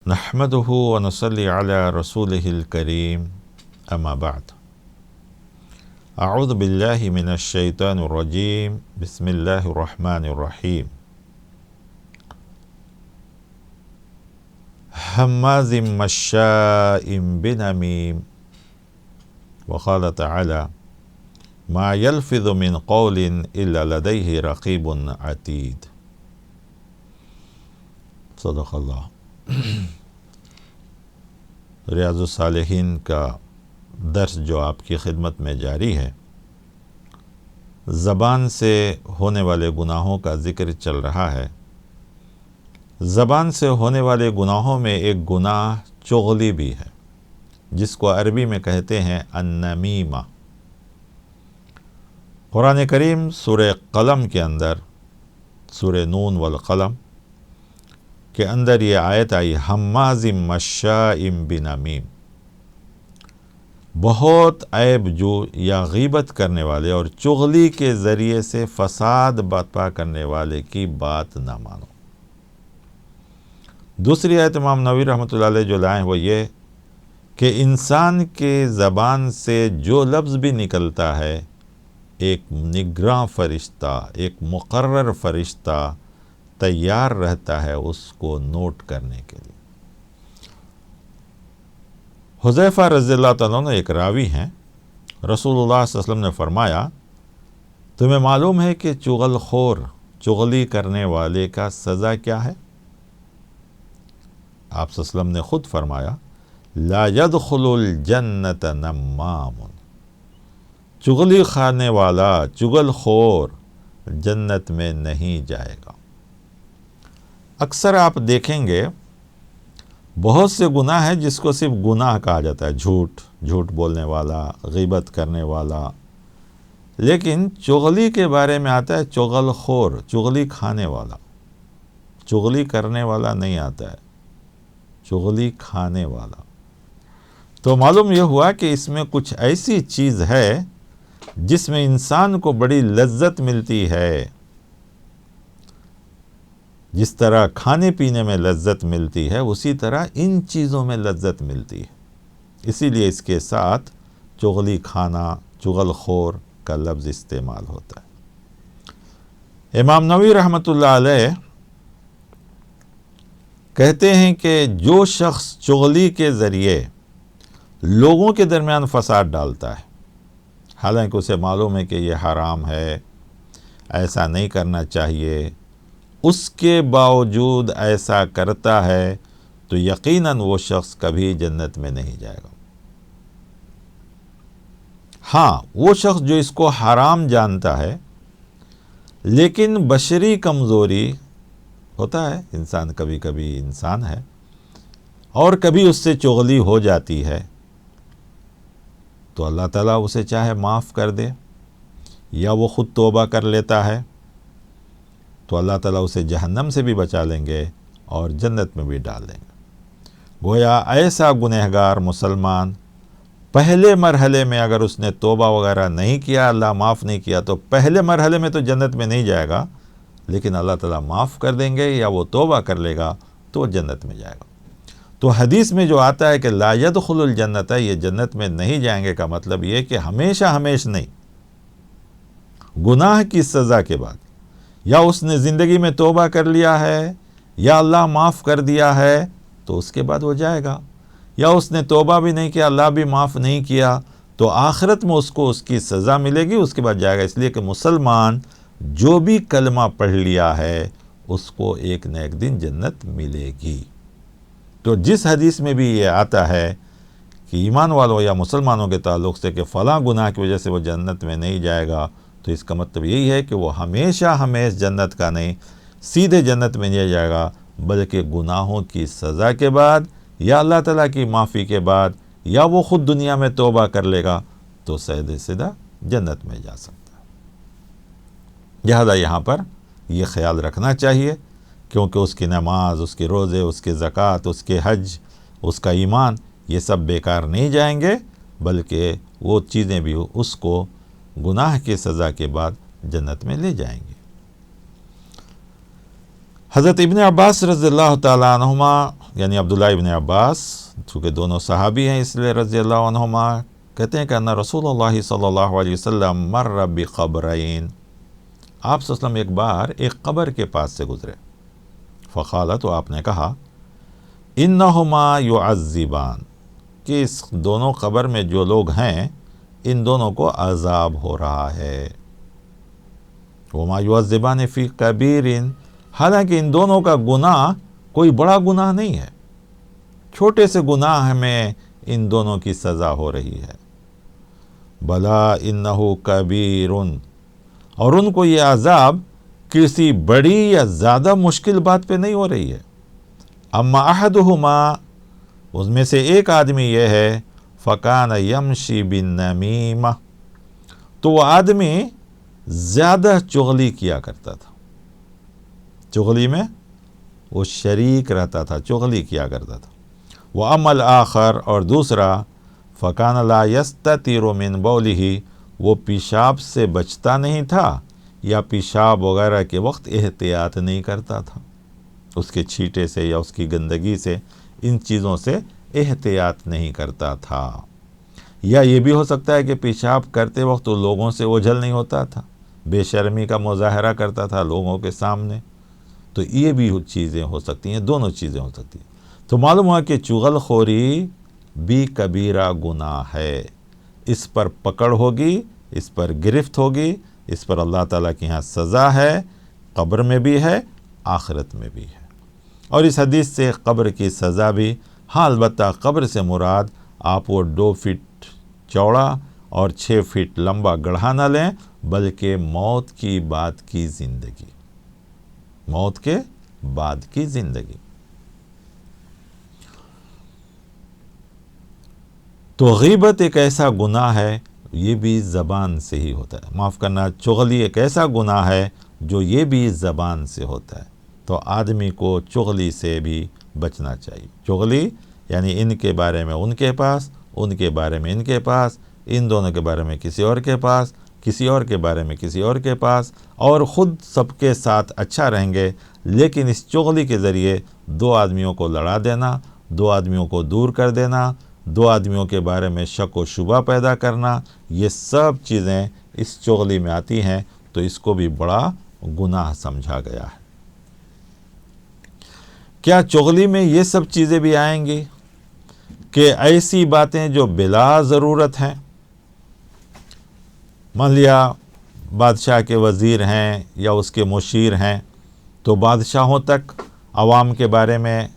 نحمده ونصلي على رسوله الكريم اما بعد اعوذ بالله من الشیطان الرجیم بسم اللہ الرحمن الرحیم ہماز مشاء بنمیم وقال تعالی ما يلفظ من قول الا لديه رقیب عتید صدق اللہ۔ ریاض الصالحین کا درس جو آپ کی خدمت میں جاری ہے، زبان سے ہونے والے گناہوں کا ذکر چل رہا ہے۔ زبان سے ہونے والے گناہوں میں ایک گناہ چغلی بھی ہے، جس کو عربی میں کہتے ہیں النمیمہ۔ قرآن کریم سورہ قلم کے اندر، سورہ نون والقلم کے اندر یہ آیت آئی، ہماز مشاء بنمیم، بہت عیب جو یا غیبت کرنے والے اور چغلی کے ذریعے سے فساد برپا کرنے والے کی بات نہ مانو۔ دوسری آیت امام نووی رحمۃ اللہ علیہ جو لائیں وہ یہ کہ انسان کے زبان سے جو لفظ بھی نکلتا ہے، ایک نگراں فرشتہ، ایک مقرر فرشتہ تیار رہتا ہے اس کو نوٹ کرنے کے لیے۔ حذیفہ رضی اللہ تعالیٰ عنہ ایک راوی ہیں، رسول اللہ صلی اللہ علیہ وسلم نے فرمایا، تمہیں معلوم ہے کہ چغل خور، چغلی کرنے والے کا سزا کیا ہے؟ آپ صلی اللہ علیہ وسلم نے خود فرمایا، لا يدخل الجنت نمام، چغلی کھانے والا، چغل خور جنت میں نہیں جائے گا۔ اکثر آپ دیکھیں گے بہت سے گناہ ہیں جس کو صرف گناہ کہا جاتا ہے، جھوٹ بولنے والا، غیبت کرنے والا، لیکن چغلی کے بارے میں آتا ہے چغل خور، چغلی کھانے والا۔ چغلی کرنے والا نہیں آتا ہے، چغلی کھانے والا۔ تو معلوم یہ ہوا کہ اس میں کچھ ایسی چیز ہے جس میں انسان کو بڑی لذت ملتی ہے، جس طرح کھانے پینے میں لذت ملتی ہے اسی طرح ان چیزوں میں لذت ملتی ہے، اسی لیے اس کے ساتھ چغلی کھانا، چغل خور کا لفظ استعمال ہوتا ہے۔ امام نووی رحمۃ اللہ علیہ کہتے ہیں کہ جو شخص چغلی کے ذریعے لوگوں کے درمیان فساد ڈالتا ہے، حالانکہ اسے معلوم ہے کہ یہ حرام ہے، ایسا نہیں کرنا چاہیے، اس کے باوجود ایسا کرتا ہے تو یقیناً وہ شخص کبھی جنت میں نہیں جائے گا۔ ہاں، وہ شخص جو اس کو حرام جانتا ہے، لیکن بشری کمزوری ہوتا ہے، انسان کبھی کبھی انسان ہے اور کبھی اس سے چغلی ہو جاتی ہے، تو اللہ تعالیٰ اسے چاہے معاف کر دے یا وہ خود توبہ کر لیتا ہے تو اللہ تعالیٰ اسے جہنم سے بھی بچا لیں گے اور جنت میں بھی ڈال دیں گے۔ گویا ایسا گنہگار مسلمان پہلے مرحلے میں اگر اس نے توبہ وغیرہ نہیں کیا، اللہ معاف نہیں کیا، تو پہلے مرحلے میں تو جنت میں نہیں جائے گا، لیکن اللہ تعالیٰ معاف کر دیں گے یا وہ توبہ کر لے گا تو وہ جنت میں جائے گا۔ تو حدیث میں جو آتا ہے کہ لا يدخل الجنت، یہ جنت میں نہیں جائیں گے کا مطلب یہ کہ ہمیشہ نہیں، گناہ کی سزا کے بعد، یا اس نے زندگی میں توبہ کر لیا ہے یا اللہ معاف کر دیا ہے تو اس کے بعد وہ جائے گا، یا اس نے توبہ بھی نہیں کیا، اللہ بھی معاف نہیں کیا، تو آخرت میں اس کو اس کی سزا ملے گی، اس کے بعد جائے گا۔ اس لیے کہ مسلمان جو بھی کلمہ پڑھ لیا ہے اس کو ایک نہ ایک دن جنت ملے گی۔ تو جس حدیث میں بھی یہ آتا ہے کہ ایمان والوں یا مسلمانوں کے تعلق سے کہ فلاں گناہ کی وجہ سے وہ جنت میں نہیں جائے گا، تو اس کا مطلب یہی ہے کہ وہ ہمیشہ جنت کا نہیں، سیدھے جنت میں نہیں جائے گا، بلکہ گناہوں کی سزا کے بعد یا اللہ تعالیٰ کی معافی کے بعد یا وہ خود دنیا میں توبہ کر لے گا تو سیدھا جنت میں جا سکتا ہے۔ لہذا یہاں پر یہ خیال رکھنا چاہیے، کیونکہ اس کی نماز، اس کے روزے، اس کے زکوٰۃ، اس کے حج، اس کا ایمان، یہ سب بیکار نہیں جائیں گے، بلکہ وہ چیزیں بھی اس کو گناہ کی سزا کے بعد جنت میں لے جائیں گے۔ حضرت ابن عباس رضی اللہ تعالیٰ عنہما یعنی عبداللہ ابن عباس، چونکہ دونوں صحابی ہیں اس لیے رضی اللہ عنہما، کہتے ہیں کہ ان رسول اللہ صلی اللہ علیہ وسلم مر بقبرین، آپ صلی اللہ علیہ وسلم ایک بار ایک قبر کے پاس سے گزرے، فقال، تو آپ نے کہا، انہما یعذبان، کہ اس دونوں قبر میں جو لوگ ہیں ان دونوں کو عذاب ہو رہا ہے، وما یعذبان فی کبیر، حالانکہ ان دونوں کا گناہ کوئی بڑا گناہ نہیں ہے، چھوٹے سے گناہ میں ان دونوں کی سزا ہو رہی ہے، بلا انہ کبیر، اور ان کو یہ عذاب کسی بڑی یا زیادہ مشکل بات پہ نہیں ہو رہی ہے، اما احدہما، اس میں سے ایک آدمی یہ ہے، فکان یمشی بالنمیمہ، تو وہ آدمی زیادہ چغلی کیا کرتا تھا، چغلی میں وہ شریک رہتا تھا، چغلی کیا کرتا تھا، وَأَمَّا الْآخَرُ، اور دوسرا، فَكَانَ لَا يَسْتَتِرُ مِنْ بَوْلِهِ، وہ پیشاب سے بچتا نہیں تھا یا پیشاب وغیرہ کے وقت احتیاط نہیں کرتا تھا، اس کے چھیٹے سے یا اس کی گندگی سے، ان چیزوں سے احتیاط نہیں کرتا تھا، یا یہ بھی ہو سکتا ہے کہ پیشاب کرتے وقت وہ لوگوں سے اوجھل نہیں ہوتا تھا، بے شرمی کا مظاہرہ کرتا تھا لوگوں کے سامنے، تو یہ بھی چیزیں ہو سکتی ہیں، دونوں چیزیں ہو سکتی ہیں۔ تو معلوم ہوا کہ چغل خوری بھی کبیرہ گناہ ہے، اس پر پکڑ ہوگی، اس پر گرفت ہوگی، اس پر اللہ تعالیٰ کے ہاں سزا ہے، قبر میں بھی ہے، آخرت میں بھی ہے۔ اور اس حدیث سے قبر کی سزا بھی، ہاں البتہ قبر سے مراد آپ وہ 2 فٹ چوڑا اور 6 فٹ لمبا گڑھا نہ لیں، بلکہ موت کی بعد کی زندگی، موت کے بعد کی زندگی۔ تو غیبت ایک ایسا گناہ ہے، یہ بھی زبان سے ہی ہوتا ہے، معاف کرنا، چغلی ایک ایسا گناہ ہے جو یہ بھی زبان سے ہوتا ہے، تو آدمی کو چغلی سے بھی بچنا چاہیے۔ چغلی یعنی ان کے بارے میں ان کے پاس، ان کے بارے میں ان کے پاس، ان دونوں کے بارے میں کسی اور کے پاس، کسی اور کے بارے میں کسی اور کے پاس، اور خود سب کے ساتھ اچھا رہیں گے، لیکن اس چغلی کے ذریعے 2 آدمیوں کو لڑا دینا، 2 آدمیوں کو دور کر دینا، 2 آدمیوں کے بارے میں شک و شبہ پیدا کرنا، یہ سب چیزیں اس چغلی میں آتی ہیں، تو اس کو بھی بڑا گناہ سمجھا گیا ہے۔ کیا چغلی میں یہ سب چیزیں بھی آئیں گی کہ ایسی باتیں جو بلا ضرورت ہیں، مان لیا بادشاہ کے وزیر ہیں یا اس کے مشیر ہیں، تو بادشاہوں تک عوام کے بارے میں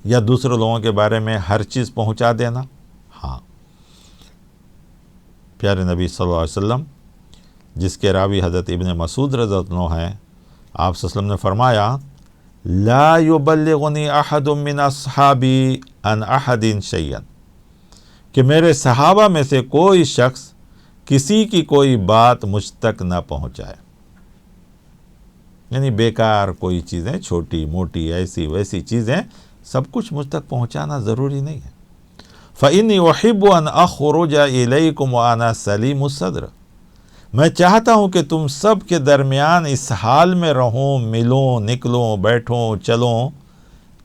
یا دوسرے لوگوں کے بارے میں ہر چیز پہنچا دینا؟ ہاں، پیارے نبی صلی اللہ علیہ وسلم، جس کے راوی حضرت ابن مسعود رضی اللہ عنہ ہیں، آپ صلی اللہ علیہ وسلم نے فرمایا، لا یبلغنی احد من اصحابی عن احد شیئا، کہ میرے صحابہ میں سے کوئی شخص کسی کی کوئی بات مجھ تک نہ پہنچائے، یعنی بیکار کوئی چیزیں، چھوٹی موٹی ایسی ویسی چیزیں، سب کچھ مجھ تک پہنچانا ضروری نہیں ہے۔ فإنی احب ان اخرج الیکم وانا سلیم الصدر، میں چاہتا ہوں کہ تم سب کے درمیان اس حال میں رہوں، ملوں، نکلوں، بیٹھوں، چلوں،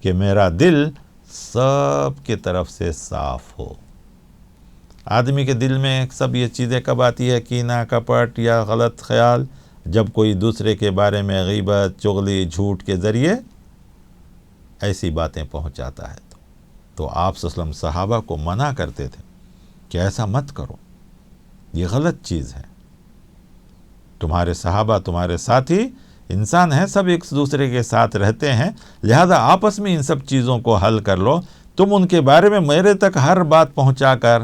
کہ میرا دل سب کی طرف سے صاف ہو۔ آدمی کے دل میں سب یہ چیزیں کب آتی ہے؟ کینہ، کپٹ یا غلط خیال، جب کوئی دوسرے کے بارے میں غیبت، چغلی، جھوٹ کے ذریعے ایسی باتیں پہنچاتا ہے۔ تو آپ صلی اللہ علیہ وسلم صحابہ کو منع کرتے تھے کہ ایسا مت کرو، یہ غلط چیز ہے۔ تمہارے صحابہ تمہارے ساتھی انسان ہیں، سب ایک دوسرے کے ساتھ رہتے ہیں، لہذا آپس میں ان سب چیزوں کو حل کر لو، تم ان کے بارے میں میرے تک ہر بات پہنچا کر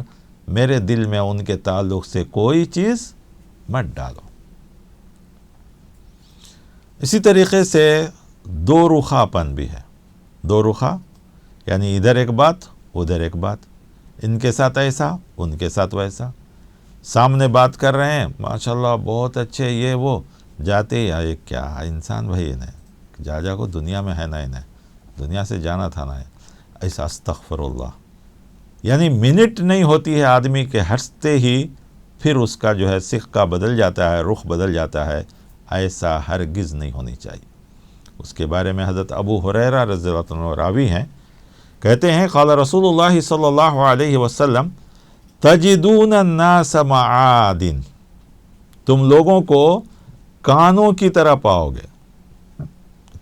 میرے دل میں ان کے تعلق سے کوئی چیز مت ڈالو۔ اسی طریقے سے 2 رخا پن بھی ہے، 2 رخا یعنی ادھر ایک بات ادھر ایک بات، ان کے ساتھ ایسا ان کے ساتھ ویسا، سامنے بات کر رہے ہیں ماشاءاللہ بہت اچھے، یہ وہ، جاتے یا یہ کیا انسان بھائی انہیں جا کو دنیا میں ہے نا، انہیں دنیا سے جانا تھا نا، ایسا استغفر اللہ، یعنی منٹ نہیں ہوتی ہے آدمی کے ہنستے ہی پھر اس کا جو ہے سکہ بدل جاتا ہے، رخ بدل جاتا ہے، ایسا ہرگز نہیں ہونی چاہیے۔ اس کے بارے میں حضرت ابو ہریرہ رضی اللہ عنہ راوی ہیں، کہتے ہیں قال رسول اللہ صلی اللہ علیہ وسلم تجدون الناس معادن، تم لوگوں کو کانوں کی طرح پاؤ گے.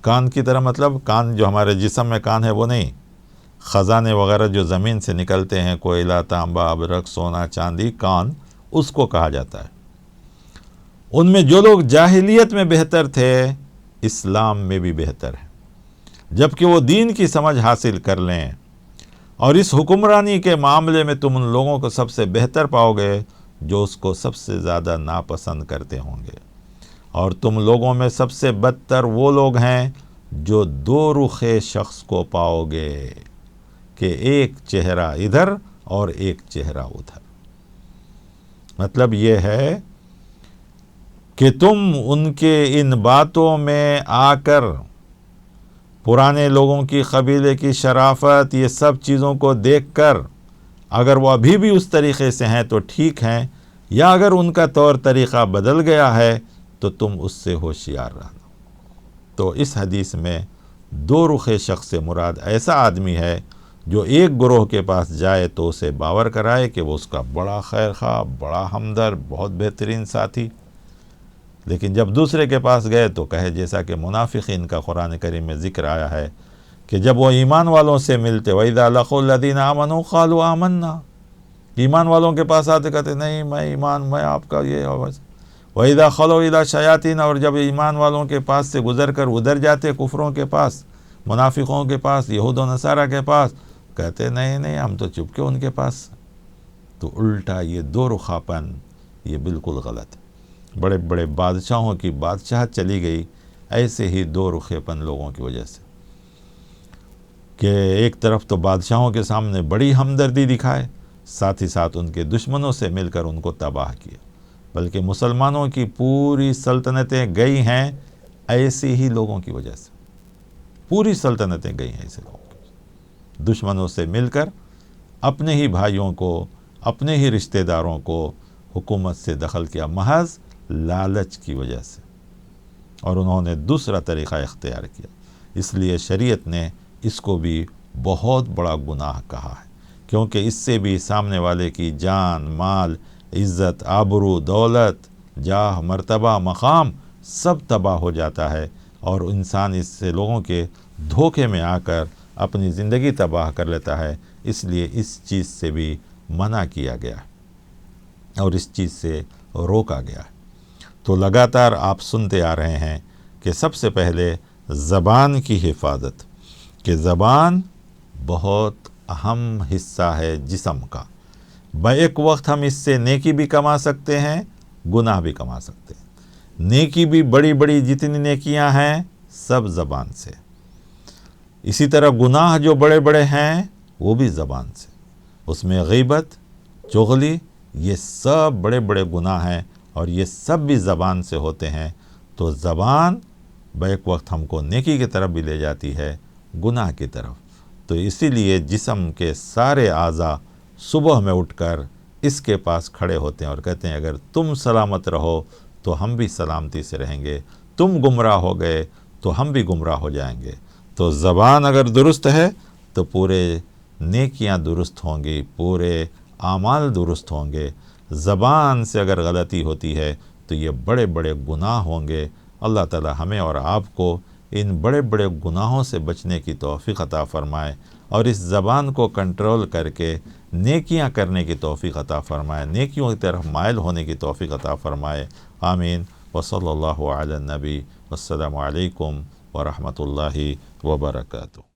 کان کی طرح مطلب کان جو ہمارے جسم میں کان ہے وہ نہیں، خزانے وغیرہ جو زمین سے نکلتے ہیں، کوئلہ، تانبا، ابرق، سونا، چاندی، کان اس کو کہا جاتا ہے. ان میں جو لوگ جاہلیت میں بہتر تھے اسلام میں بھی بہتر ہے، جبکہ وہ دین کی سمجھ حاصل کر لیں. اور اس حکمرانی کے معاملے میں تم ان لوگوں کو سب سے بہتر پاؤ گے جو اس کو سب سے زیادہ ناپسند کرتے ہوں گے. اور تم لوگوں میں سب سے بدتر وہ لوگ ہیں جو دو رخے شخص کو پاؤ گے کہ ایک چہرہ ادھر اور ایک چہرہ ادھر. مطلب یہ ہے کہ تم ان کے ان باتوں میں آ کر پرانے لوگوں کی، قبیلے کی شرافت، یہ سب چیزوں کو دیکھ کر اگر وہ ابھی بھی اس طریقے سے ہیں تو ٹھیک ہیں، یا اگر ان کا طور طریقہ بدل گیا ہے تو تم اس سے ہوشیار رہنا. تو اس حدیث میں دو رخے شخص سے مراد ایسا آدمی ہے جو ایک گروہ کے پاس جائے تو اسے باور کرائے کہ وہ اس کا بڑا خیر خواہ، بڑا ہمدرد، بہت بہترین ساتھی، لیکن جب دوسرے کے پاس گئے تو کہے جیسا کہ منافقین کا قرآن کریم میں ذکر آیا ہے کہ جب وہ ایمان والوں سے ملتے وَإِذَا لَقُوا الَّذِينَ آمَنُوا قَالُوا آمَنَّا، ایمان والوں کے پاس آتے کہتے نہیں میں آپ کا یہ. وَإِذَا خَلَوْا إِلَىٰ شَيَاطِينَ، اور جب ایمان والوں کے پاس سے گزر کر ادھر جاتے کفروں کے پاس، منافقوں کے پاس، یہود و نصارہ کے پاس، کہتے نہیں ہم تو چپ کے ان کے پاس. تو الٹا یہ دو رخاپن یہ بالکل غلط ہے. بڑے بڑے بادشاہوں کی بادشاہت چلی گئی ایسے ہی دو رخے پن لوگوں کی وجہ سے، کہ ایک طرف تو بادشاہوں کے سامنے بڑی ہمدردی دکھائے، ساتھ ہی ساتھ ان کے دشمنوں سے مل کر ان کو تباہ کیا. بلکہ مسلمانوں کی پوری سلطنتیں گئی ہیں ایسے ہی لوگوں کی وجہ سے، پوری سلطنتیں گئی ہیں ایسے لوگوں کی وجہ سے. دشمنوں سے مل کر اپنے ہی بھائیوں کو، اپنے ہی رشتہ داروں کو حکومت سے دخل کیا محض لالچ کی وجہ سے، اور انہوں نے دوسرا طریقہ اختیار کیا. اس لیے شریعت نے اس کو بھی بہت بڑا گناہ کہا ہے، کیونکہ اس سے بھی سامنے والے کی جان، مال، عزت، آبرو، دولت، جاہ، مرتبہ، مقام سب تباہ ہو جاتا ہے، اور انسان اس سے لوگوں کے دھوکے میں آ کر اپنی زندگی تباہ کر لیتا ہے. اس لیے اس چیز سے بھی منع کیا گیا ہے اور اس چیز سے روکا گیا ہے. تو لگاتار آپ سنتے آ رہے ہیں کہ سب سے پہلے زبان کی حفاظت، کہ زبان بہت اہم حصہ ہے جسم کا. بیک وقت ہم اس سے نیکی بھی کما سکتے ہیں، گناہ بھی کما سکتے ہیں. نیکی بھی بڑی بڑی جتنی نیکیاں ہیں سب زبان سے، اسی طرح گناہ جو بڑے بڑے ہیں وہ بھی زبان سے. اس میں غیبت، چغلی، یہ سب بڑے بڑے گناہ ہیں اور یہ سب بھی زبان سے ہوتے ہیں. تو زبان بیک وقت ہم کو نیکی کی طرف بھی لے جاتی ہے، گناہ کی طرف. تو اسی لیے جسم کے سارے اعضاء صبح میں اٹھ کر اس کے پاس کھڑے ہوتے ہیں اور کہتے ہیں اگر تم سلامت رہو تو ہم بھی سلامتی سے رہیں گے، تم گمراہ ہو گئے تو ہم بھی گمراہ ہو جائیں گے. تو زبان اگر درست ہے تو پورے نیکیاں درست ہوں گی، پورے اعمال درست ہوں گے. زبان سے اگر غلطی ہوتی ہے تو یہ بڑے بڑے گناہ ہوں گے. اللہ تعالی ہمیں اور آپ کو ان بڑے بڑے گناہوں سے بچنے کی توفیق عطا فرمائے، اور اس زبان کو کنٹرول کر کے نیکیاں کرنے کی توفیق عطا فرمائے، نیکیوں کی طرف مائل ہونے کی توفیق عطا فرمائے. آمین. وصلی اللہ علی النبی. والسلام علیکم ورحمۃ اللہ وبرکاتہ.